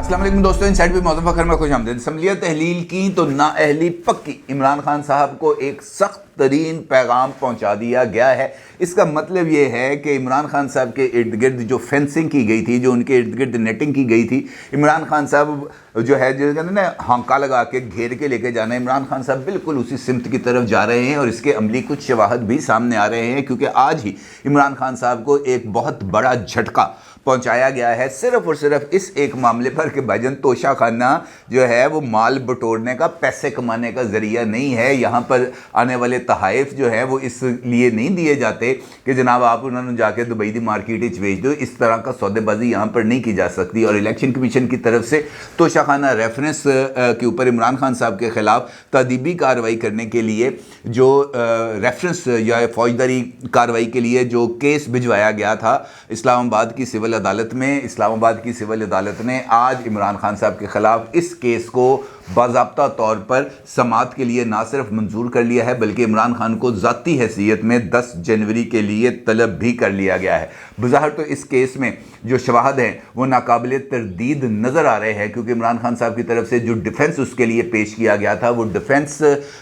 अस्सलाम वालेकुम दोस्तों, इनसाइड भी मौजूद फखर में खुश आमदीद। असम्बलियाँ तहलील की तो नाअहली पक्की। इमरान खान साहब को एक सख्त तरीन पैगाम पहुंचा दिया गया है। इसका मतलब ये है कि इमरान खान साहब के इर्द गिर्द जो फेंसिंग की गई थी, जो उनके इर्द गिर्द नेटिंग की गई थी, इमरान खान साहब जो है जो कहते हैं ना हांका लगा के घेर के लेके जाना, इमरान खान साहब बिल्कुल उसी सिमत की तरफ जा रहे हैं और इसके अमली कुछ शवाहद भी सामने आ रहे हैं, क्योंकि आज ही इमरान खान साहब को एक बहुत बड़ा झटका पहुंचाया गया है सिर्फ और सिर्फ इस एक मामले पर कि भाईजान तोशा खाना जो है वो माल बटोरने का, पैसे कमाने का जरिया नहीं है। यहाँ पर आने वाले तहाइफ जो है वो इसलिए नहीं दिए जाते कि जनाब आप उन्होंने जाके दुबई की मार्केट बेच दो। इस तरह का सौदेबाजी यहाँ पर नहीं की जा सकती। और इलेक्शन कमीशन की तरफ से तोशा खाना रेफरेंस के ऊपर इमरान खान साहब के खिलाफ तादीबी कार्रवाई करने के लिए जो रेफरेंस या फौजदारी कार्रवाई के लिए जो केस भिजवाया गया था इस्लामाबाद की सिविल अदालत में, इस्लामाबाद की सिविल अदालत ने आज इमरान खान साहब के खिलाफ इस केस को बाज़ाब्ता तौर पर समाअत के लिए ना सिर्फ मंजूर कर लिया है बल्कि इमरान खान को ज़ाती हैसियत में 10 जनवरी के लिए तलब भी कर लिया गया है। बज़ाहिर तो इस केस में जो शवाहद हैं वो नाकाबिल तरदीद नज़र आ रहे हैं, क्योंकि इमरान खान साहब की तरफ से जो डिफेंस उसके लिए पेश किया गया था वो डिफेंस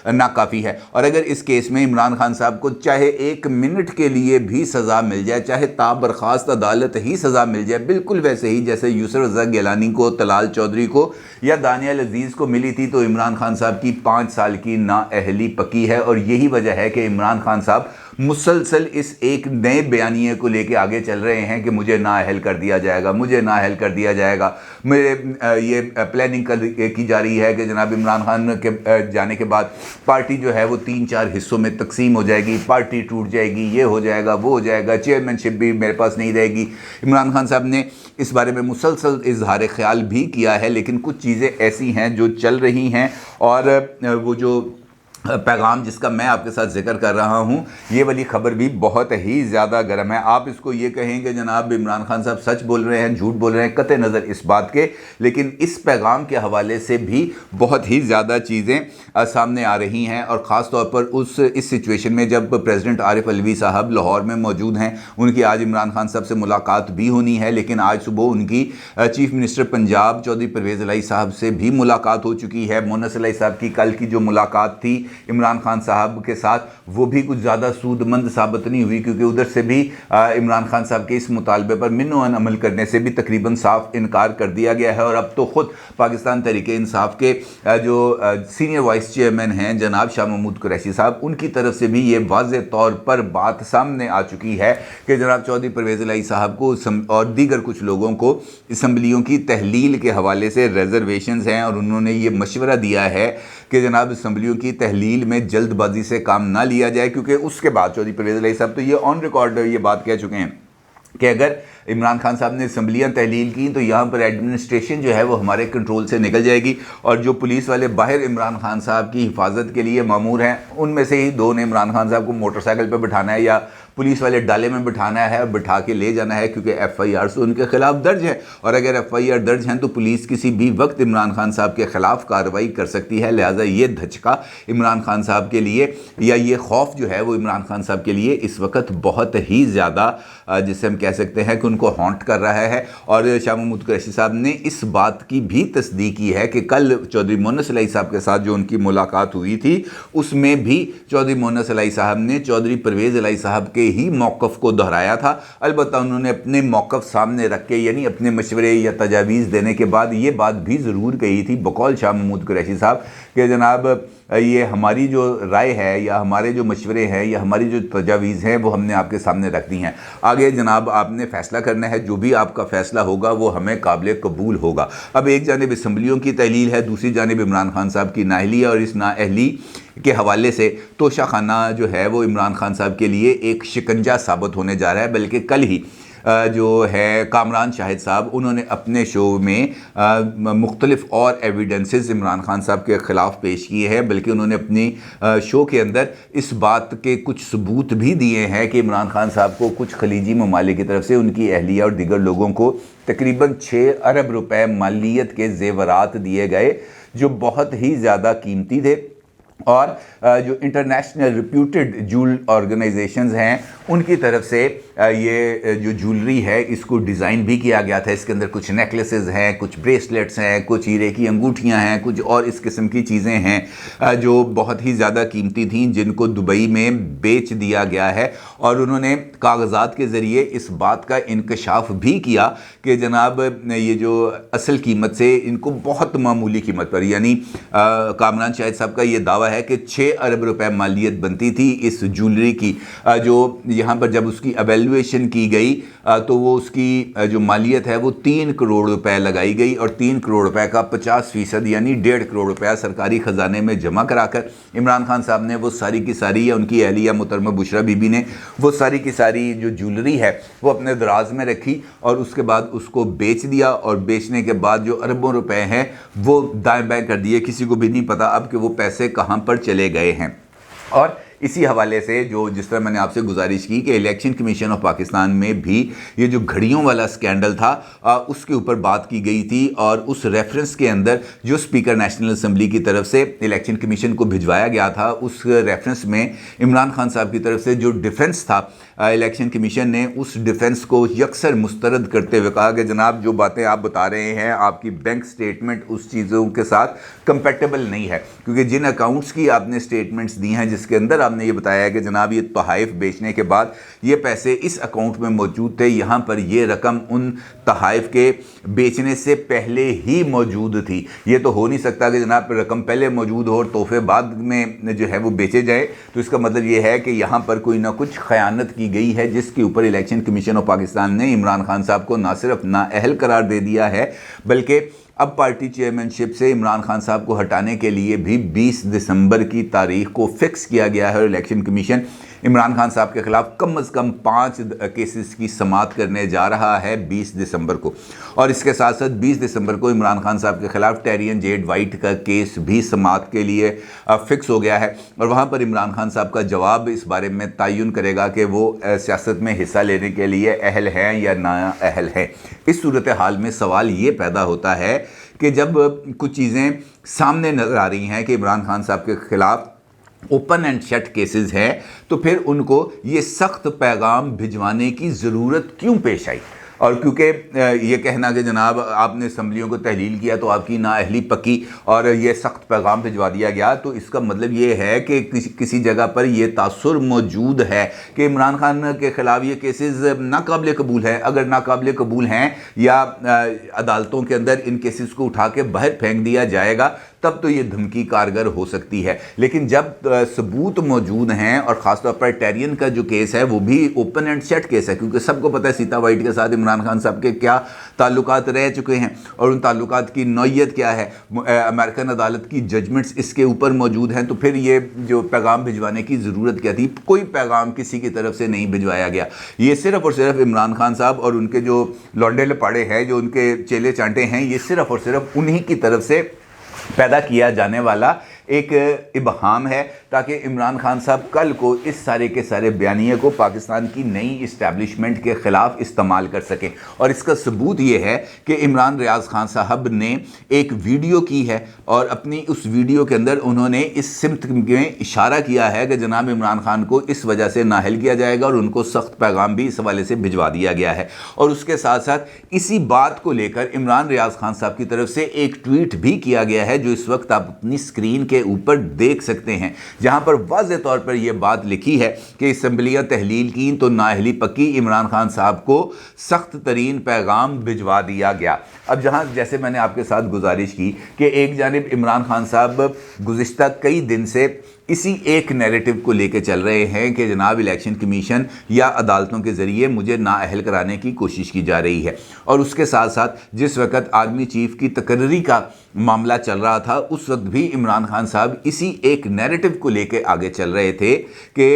नाकाफ़ी है। और अगर इस केस में इमरान खान साहब को चाहे 1 मिनट के लिए भी सज़ा मिल जाए, चाहे ताबरखास्त अदालत ही सज़ा मिल जाए, बिल्कुल वैसे ही जैसे यूसुफ रज़ा गिलानी को, तलाल चौधरी को या दानियल अजीज़ को मिली थी, तो इमरान खान साहब की 5 साल की नाअहली पकी है। और यही वजह है कि इमरान खान साहब मुसलसल इस एक नए बयानिए को लेके आगे चल रहे हैं कि मुझे नाअहल कर दिया जाएगा, मुझे नाअहल कर दिया जाएगा। मेरे ये प्लानिंग की जा रही है कि जनाब इमरान खान के जाने के बाद पार्टी जो है वो 3-4 हिस्सों में तकसीम हो जाएगी, पार्टी टूट जाएगी, ये हो जाएगा, वो हो जाएगा, चेयरमैनशिप भी मेरे पास नहीं रहेगी। इमरान खान साहब ने इस बारे में मुसलसल इजहार ख्याल भी किया है, लेकिन कुछ चीज़ें ऐसी हैं जो चल रही हैं। और वो जो पैगाम जिसका मैं आपके साथ जिक्र कर रहा हूँ, ये वाली ख़बर भी बहुत ही ज़्यादा गर्म है। आप इसको ये कहें कि जनाब इमरान खान साहब सच बोल रहे हैं, झूठ बोल रहे हैं, कतई नज़र इस बात के, लेकिन इस पैगाम के हवाले से भी बहुत ही ज़्यादा चीज़ें सामने आ रही हैं। और ख़ास तौर पर इस सिचुएशन में जब प्रेसिडेंट आरिफ अलवी साहब लाहौर में मौजूद हैं, उनकी आज इमरान खान साहब से मुलाकात भी होनी है, लेकिन आज सुबह उनकी चीफ़ मिनिस्टर पंजाब चौधरी परवेज़ इलाही साहब से भी मुलाकात हो चुकी है। मोनस इलाही साहब की कल की जो मुलाकात थी इमरान खान साहब के साथ, वो भी कुछ ज़्यादा सूदमंद साबित नहीं हुई, क्योंकि उधर से भी इमरान खान साहब के इस मुतालबे पर मिन्नो अमल करने से भी तकरीबन साफ इनकार कर दिया गया है। और अब तो ख़ुद पाकिस्तान तहरीक इंसाफ के जो सीनियर वाइस चेयरमैन हैं जनाब शाह महमूद कुरैशी साहब, उनकी तरफ से भी ये वाज़े तौर पर बात सामने आ चुकी है कि जनाब चौधरी परवेज़ इलाही साहब को और दीगर कुछ लोगों को असम्बलियों की तहलील के हवाले से रिजर्वेशंस हैं। और उन्होंने ये मशवरा दिया है कि जनाब असम्बलियों की तहलील में जल्दबाजी से काम ना लिया जाए, क्योंकि उसके बाद चौधरी परवेज़ इलाही साहब तो ये ऑन रिकॉर्ड ये बात कह चुके हैं कि अगर इमरान खान साहब ने असम्बलियाँ तहलील की तो यहाँ पर एडमिनिस्ट्रेशन जो है वो हमारे कंट्रोल से निकल जाएगी। और जो पुलिस वाले बाहर इमरान खान साहब की हिफाजत के लिए मामूर हैं, उनमें से ही 2 ने इमरान खान साहब को मोटरसाइकिल पर बिठाना है या पुलिस वाले डाले में बिठाना है और बिठा के ले जाना है, क्योंकि FIR तो उनके खिलाफ दर्ज है। और अगर FIR दर्ज हैं तो पुलिस किसी भी वक्त इमरान खान साहब के ख़िलाफ़ कार्रवाई कर सकती है। लिहाजा ये धचका इमरान खान साहब के लिए या ये खौफ जो है वो इमरान खान साहब के लिए इस वक्त बहुत ही ज़्यादा जिसे हम कह सकते हैं कि उनको हॉन्ट कर रहा है। और शाह महमूद कुरैशी साहब ने इस बात की भी तस्दीक की है कि कल चौधरी मोनस इलाही साहब के साथ जो उनकी मुलाकात हुई थी, उसमें भी चौधरी मोनस इलाही साहब ने चौधरी परवेज़ इलाही साहब के ही मौक़िफ़ को दोहराया था। अलबत्ता उन्होंने अपने मौक़िफ़ सामने रख के, यानी अपने मशवरे या तजावीज़ देने के बाद ये बात भी ज़रूर कही थी बकौल शाह महमूद कुरैशी साहब कि जनाब ये हमारी जो राय है या हमारे जो मशवरे हैं या हमारी जो तजावीज़ हैं वो हमने आपके सामने रख दी हैं। आगे जनाब आपने फ़ैसला करना है, जो भी आपका फ़ैसला होगा वो हमें काबिल कबूल होगा। अब एक जानिब असम्बलियों की तहलील है, दूसरी जानिब इमरान खान साहब की नाअहली है। और इस नाअहली के हवाले से तोशा खाना जो है वो इमरान खान साहब के लिए एक शिकंजा साबित होने जा रहा है। बल्कि कल ही जो है कामरान शाहिद साहब, उन्होंने अपने शो में मुख्तलिफ और एविडेंसेस इमरान खान साहब के ख़िलाफ़ पेश किए हैं, बल्कि उन्होंने अपनी शो के अंदर इस बात के कुछ सबूत भी दिए हैं कि इमरान खान साहब को कुछ खलीजी ममालिक की तरफ से उनकी अहलिया और दीगर लोगों को तकरीबन 6 अरब रुपए मालियत के ज़ेवरात दिए गए, जो बहुत ही ज़्यादा कीमती थे। और जो इंटरनेशनल रिप्यूटेड जूल ऑर्गेनाइजेशंस हैं उनकी तरफ से ये जो ज्वेलरी है इसको डिज़ाइन भी किया गया था। इसके अंदर कुछ नेकलेसेस हैं, कुछ ब्रेसलेट्स हैं, कुछ हीरे की अंगूठियां हैं, कुछ और इस किस्म की चीज़ें हैं जो बहुत ही ज़्यादा कीमती थीं, जिनको दुबई में बेच दिया गया है। और उन्होंने कागजात के ज़रिए इस बात का इंकशाफ भी किया कि जनाब ये जो असल कीमत से इनको बहुत मामूली कीमत पर, यानी कामरान शाहिद साहब का ये दावा है कि 6 अरब रुपए मालियत बनती थी इस ज्वेलरी की। जो यहाँ पर जब उसकी एवेल्युएशन की गई तो वो उसकी जो मालियत है वो 3 करोड़ रुपए लगाई गई और 3 करोड़ रुपए का 50% यानी 1.5 करोड़ रुपया सरकारी ख़जाने में जमा कराकर इमरान खान साहब ने वो सारी की सारी, या उनकी अहलिया मुहतरमा बुशरा बीबी ने वो सारी की सारी जो ज्वेलरी है वो अपने दराज में रखी और उसके बाद उसको बेच दिया। और बेचने के बाद जो अरबों रुपए हैं वो दाएं बाएं कर दिए, किसी को भी नहीं पता अब कि वो पैसे कहाँ पर चले गए हैं। और इसी हवाले से जिस तरह मैंने आपसे गुजारिश की कि इलेक्शन कमीशन ऑफ पाकिस्तान में भी ये जो घड़ियों वाला स्कैंडल था उसके ऊपर बात की गई थी, और उस रेफरेंस के अंदर जो स्पीकर नेशनल असम्बली की तरफ से इलेक्शन कमीशन को भिजवाया गया था, उस रेफरेंस में इमरान खान साहब की तरफ से जो डिफेंस था, इलेक्शन कमीशन ने उस डिफेंस को यकसर मुस्तरद करते हुए कहा कि जनाब जो बातें आप बता रहे हैं, आपकी बैंक स्टेटमेंट उस चीज़ों के साथ कंपैटिबल नहीं है, क्योंकि जिन अकाउंट्स की आपने स्टेटमेंट्स दी हैं जिसके अंदर आपने ये बताया है कि जनाब ये तोहाइफ बेचने के बाद ये पैसे इस अकाउंट में मौजूद थे, यहाँ पर ये रकम उन तोहाइफ के बेचने से पहले ही मौजूद थी। ये तो हो नहीं सकता कि जनाब रकम पहले मौजूद हो और तोहफे बाद में जो है वो बेचे जाए। तो इसका मतलब ये है कि यहाँ पर कोई ना कुछ ख़यानत की गई है, जिसके ऊपर इलेक्शन कमीशन ऑफ पाकिस्तान ने इमरान खान साहब को ना सिर्फ नाअहल करार दे दिया है, बल्कि अब पार्टी चेयरमैनशिप से इमरान खान साहब को हटाने के लिए भी 20 दिसंबर की तारीख को फिक्स किया गया है। और इलेक्शन कमीशन इमरान खान साहब के खिलाफ कम अज़ कम 5 केसेस की समाअत करने जा रहा है 20 दिसंबर को। और इसके साथ साथ 20 दिसंबर को इमरान खान साहब के खिलाफ टेरियन जेड वाइट का केस भी समाअत के लिए फिक्स हो गया है। और वहाँ पर इमरान खान साहब का जवाब इस बारे में तयन करेगा कि वो सियासत में हिस्सा लेने के लिए अहल हैं या ना अहल हैं। इस सूरत हाल में सवाल ये पैदा होता है कि जब कुछ चीज़ें सामने नज़र आ रही हैं कि इमरान खान साहब के खिलाफ ओपन एंड शट केसेस हैं, तो फिर उनको ये सख्त पैगाम भिजवाने की ज़रूरत क्यों पेश आई। और क्योंकि ये कहना कि जनाब आपने असम्बलियों को तहलील किया तो आपकी नाअहली पकी और ये सख्त पैगाम भिजवा दिया गया, तो इसका मतलब ये है कि किसी जगह पर ये तासुर मौजूद है कि इमरान खान के ख़िलाफ़ ये केसेस नाकाबिल कबूल है। अगर नाकाबिल कबूल हैं या अदालतों के अंदर इन केसेस को उठा के बाहर फेंक दिया जाएगा, तब तो ये धमकी कारगर हो सकती है। लेकिन जब सबूत मौजूद हैं, और ख़ासतौर पर टेरियन का जो केस है वो भी ओपन एंड शट केस है, क्योंकि सबको पता है सीता वाइट के साथ इमरान खान साहब के क्या ताल्लुकात रह चुके हैं और उन ताल्लुकात की नौइयत क्या है। अमेरिकन अदालत की जजमेंट्स इसके ऊपर मौजूद हैं। तो फिर ये जो पैगाम भिजवाने की ज़रूरत क्या थी। कोई पैगाम किसी की तरफ से नहीं भिजवाया गया। ये सिर्फ़ और सिर्फ इमरान खान साहब और उनके जो लौंडे लपाड़े हैं, जो उनके चेले चांटे हैं, ये सिर्फ़ और सिर्फ उन्हीं की तरफ से पैदा किया जाने वाला एक इबहाम है, ताकि इमरान खान साहब कल को इस सारे के सारे बयानिए को पाकिस्तान की नई इस्टेब्लिशमेंट के ख़िलाफ़ इस्तेमाल कर सकें। और इसका सबूत ये है कि इमरान रियाज़ खान साहब ने एक वीडियो की है और अपनी उस वीडियो के अंदर उन्होंने इस सिमत में इशारा किया है कि जनाब इमरान खान को इस वजह से नाअहल किया जाएगा और उनको सख्त पैगाम भी इस हवाले से भिजवा दिया गया है। और उसके साथ साथ इसी बात को लेकर इमरान रियाज़ खान साहब की तरफ से एक ट्वीट भी किया गया है, जो इस वक्त आप अपनी स्क्रीन के ऊपर देख सकते हैं, जहां पर वाज़ेह तौर पर यह बात लिखी है कि असम्बलियां तहलील की तो नाअहली पक्की, इमरान खान साहब को सख्त तरीन पैगाम भिजवा दिया गया। अब जहां जैसे मैंने आपके साथ गुजारिश की कि एक जानिब इमरान खान साहब गुज़िश्ता कई दिन से इसी एक नैरेटिव को लेकर चल रहे हैं कि जनाब इलेक्शन कमीशन या अदालतों के ज़रिए मुझे नाअहल कराने की कोशिश की जा रही है। और उसके साथ साथ जिस वक्त आर्मी चीफ की तकर्री का मामला चल रहा था, उस वक्त भी इमरान खान साहब इसी एक नैरेटिव को लेकर आगे चल रहे थे कि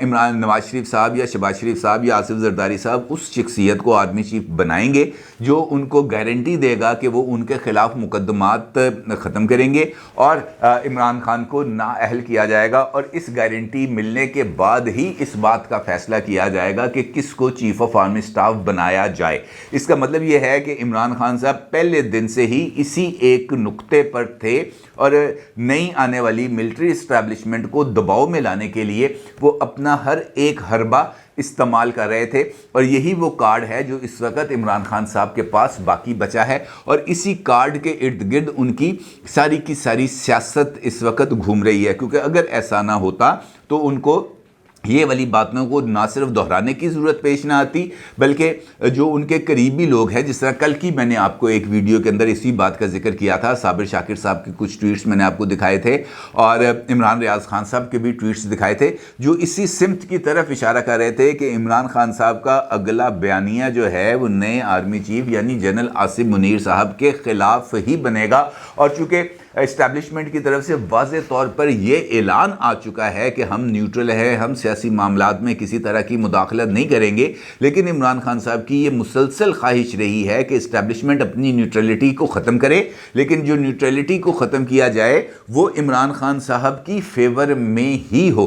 इमरान नवाज शरीफ साहब या शहबाज शरीफ साहब या आसिफ जरदारी साहब उस शख्सियत को आर्मी चीफ बनाएंगे जो उनको गारंटी देगा कि वो उनके ख़िलाफ़ मुकदमात ख़त्म करेंगे और इमरान खान को नाअहल किया जाएगा। और इस गारंटी मिलने के बाद ही इस बात का फैसला किया जाएगा कि किसको चीफ ऑफ आर्मी स्टाफ बनाया जाए। इसका मतलब यह है कि इमरान खान साहब पहले दिन से ही इसी एक नुक्ते पर थे और नई आने वाली मिलिट्री इस्टेब्लिशमेंट को दबाव में लाने के लिए वो अपना हर एक हरबा इस्तेमाल कर रहे थे, और यही वो कार्ड है जो इस वक्त इमरान खान साहब के पास बाकी बचा है, और इसी कार्ड के इर्द गिर्द उनकी सारी की सारी सियासत इस वक्त घूम रही है। क्योंकि अगर ऐसा ना होता तो उनको ये वाली बातों को ना सिर्फ दोहराने की ज़रूरत पेश ना आती, बल्कि जो उनके करीबी लोग हैं, जिस तरह कल की मैंने आपको एक वीडियो के अंदर इसी बात का जिक्र किया था, साबिर शाकिर साहब के कुछ ट्वीट्स मैंने आपको दिखाए थे और इमरान रियाज खान साहब के भी ट्वीट्स दिखाए थे, जो इसी सिमत की तरफ इशारा कर रहे थे कि इमरान खान साहब का अगला बयानिया जो है वो नए आर्मी चीफ यानी जनरल आसिम मुनीर साहब के ख़िलाफ़ ही बनेगा। और चूँकि इस्टेब्लिशमेंट की तरफ से वाज़े तौर पर यह ऐलान आ चुका है कि हम न्यूट्रल हैं, हम सियासी मामलात में किसी तरह की मुदाखलत नहीं करेंगे, लेकिन इमरान खान साहब की ये मुसलसल ख्वाहिश रही है कि इस्टेब्लिशमेंट अपनी न्यूट्रलिटी को ख़त्म करे, लेकिन जो न्यूट्रलिटी को ख़त्म किया जाए वो इमरान खान साहब की फेवर में ही हो।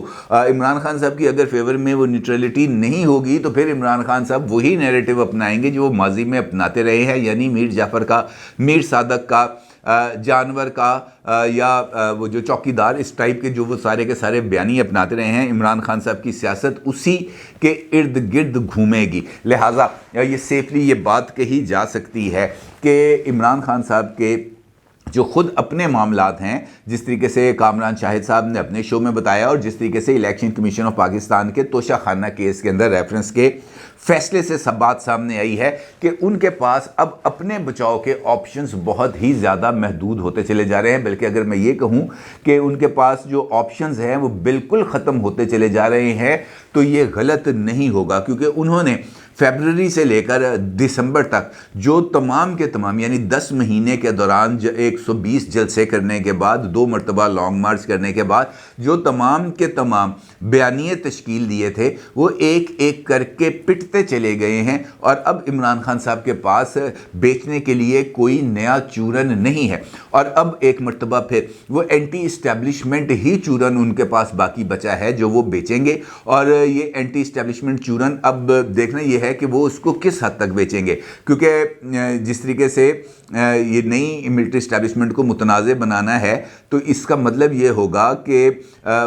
इमरान खान साहब की अगर फेवर में वो न्यूट्रलिटी नहीं होगी तो फिर इमरान खान साहब वही नैरेटिव अपनाएंगे जो वो माजी में अपनाते रहे हैं, यानी मीर जाफ़र का, मीर सादक का, जानवर का या वो जो चौकीदार, इस टाइप के जो वो सारे के सारे बयानी अपनाते रहे हैं। इमरान खान साहब की सियासत उसी के इर्द गिर्द घूमेगी। लिहाजा ये सेफली ये बात कही जा सकती है कि इमरान खान साहब के जो ख़ुद अपने मामलात हैं, जिस तरीके से कामरान शाहिद साहब ने अपने शो में बताया और जिस तरीके से इलेक्शन कमीशन ऑफ पाकिस्तान के तोशा खाना केस के अंदर रेफरेंस के फैसले से सब बात सामने आई है कि उनके पास अब अपने बचाव के ऑप्शंस बहुत ही ज़्यादा महदूद होते चले जा रहे हैं। बल्कि अगर मैं ये कहूँ कि उनके पास जो ऑप्शंस हैं वो बिल्कुल ख़त्म होते चले जा रहे हैं, तो ये गलत नहीं होगा, क्योंकि उन्होंने फरवरी से लेकर दिसंबर तक जो तमाम के तमाम यानी 10 महीने के दौरान 120 जलसे करने के बाद, 2 मरतबा लॉन्ग मार्च करने के बाद जो तमाम के तमाम बयानिए तश्कील दिए थे वो एक एक करके पिटते चले गए हैं। और अब इमरान खान साहब के पास बेचने के लिए कोई नया चूरन नहीं है, और अब एक मरतबा फिर वो एंटी इस्टेब्लिशमेंट ही चूरन उनके पास बाकी बचा है जो वो बेचेंगे। और ये एंटी इस्टेब्लिशमेंट चूरन अब देखना ये है कि वो उसको किस हद तक बेचेंगे, क्योंकि जिस तरीके से ये नई मिलिट्री इस्टेब्लिशमेंट को मुतनाज़ बनाना है तो इसका मतलब ये होगा कि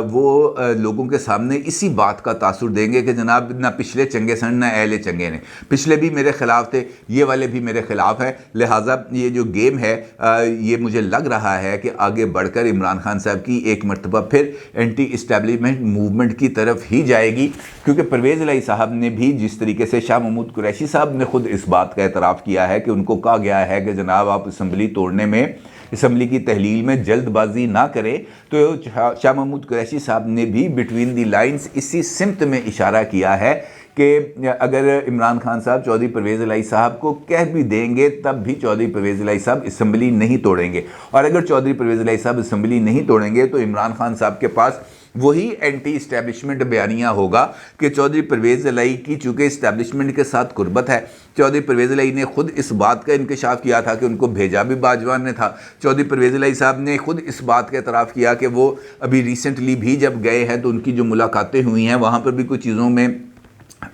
वो लोगों के सामने इसी बात का तासुर देंगे कि जनाब ना पिछले चंगे सन ना अहले चंगे ने, पिछले भी मेरे ख़िलाफ़ थे, ये वाले भी मेरे ख़िलाफ़ हैं। लिहाजा ये जो गेम है ये मुझे लग रहा है कि आगे बढ़कर इमरान खान साहब की एक मरतबा फिर एंटी इस्टेब्लिशमेंट मूवमेंट की तरफ ही जाएगी। क्योंकि परवेज़ इलाही साहब ने भी जिस तरीके से, शाह महमूद कुरैशी साहब ने खुद इस बात का एतराफ़ किया है कि उनको कहा गया है कि जनाब आप असम्बली तोड़ने में, असम्बली की तहलील में जल्दबाजी ना करें, तो शाह महमूद कुरैशी साहब ने भी बिटवीन दी लाइंस इसी सिमत में इशारा किया है कि अगर इमरान खान साहब चौधरी परवेज़ इलाही साहब को कह भी देंगे तब भी चौधरी परवेज़ इलाही साहब असम्बली नहीं तोड़ेंगे, और अगर चौधरी परवेज़ इलाही साहब असम्बली नहीं तोड़ेंगे तो इमरान खान साहब के पास वही एंटी इस्टेब्लिशमेंट बयानिया होगा कि चौधरी परवेज़ इलाही की चूँकि इस्टेब्लिशमेंट के साथ कुर्बत है। चौधरी परवेज़ इलाही ने खुद इस बात का इंकशाफ किया था कि उनको भेजा भी बाजवान ने था। चौधरी परवेज़ इलाही साहब ने खुद इस बात का एतराफ़ किया कि वो अभी रिसेंटली भी जब गए हैं तो उनकी जो मुलाकातें हुई हैं वहाँ पर भी कुछ चीज़ों में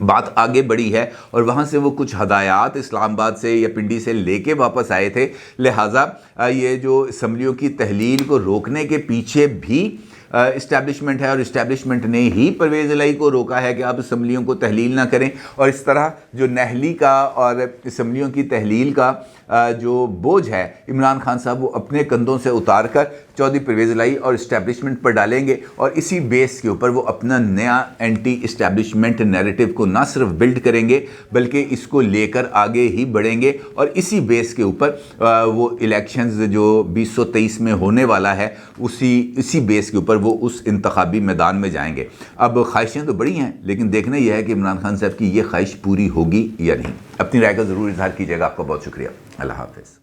बात आगे बढ़ी है और वहाँ से वो कुछ हदायत इस्लामाबाद से या पिंडी से लेके वापस आए थे। लिहाजा ये जो असम्बलियों की तहलील को रोकने के पीछे भी इस्टेब्लिशमेंट है और इस्टेब्लिशमेंट ने ही परवेज़ इलाही को रोका है कि आप असम्बलियों को तहलील ना करें। और इस तरह जो नहली का और असम्बलियों की तहलील का जो बोझ है इमरान खान साहब वो अपने कंधों से उतार कर चौधरी परवेज़ इलाही और इस्टेब्लिशमेंट पर डालेंगे और इसी बेस के ऊपर वो अपना नया एंटी इस्टेब्लिशमेंट नैरेटिव को ना सिर्फ बिल्ड करेंगे बल्कि इसको लेकर आगे ही बढ़ेंगे और इसी बेस के ऊपर वो इलेक्शंस जो 2023 में होने वाला है इसी बेस के ऊपर वो उस इंतखाबी मैदान में जाएंगे। अब ख्वाहिशें तो बड़ी हैं लेकिन देखना यह है कि इमरान खान साहब की ये ख्वाहिश पूरी होगी या नहीं। अपनी राय का ज़रूर इजहार कीजिएगा। आपका बहुत शुक्रिया। अल्लाह हाफ़िज़।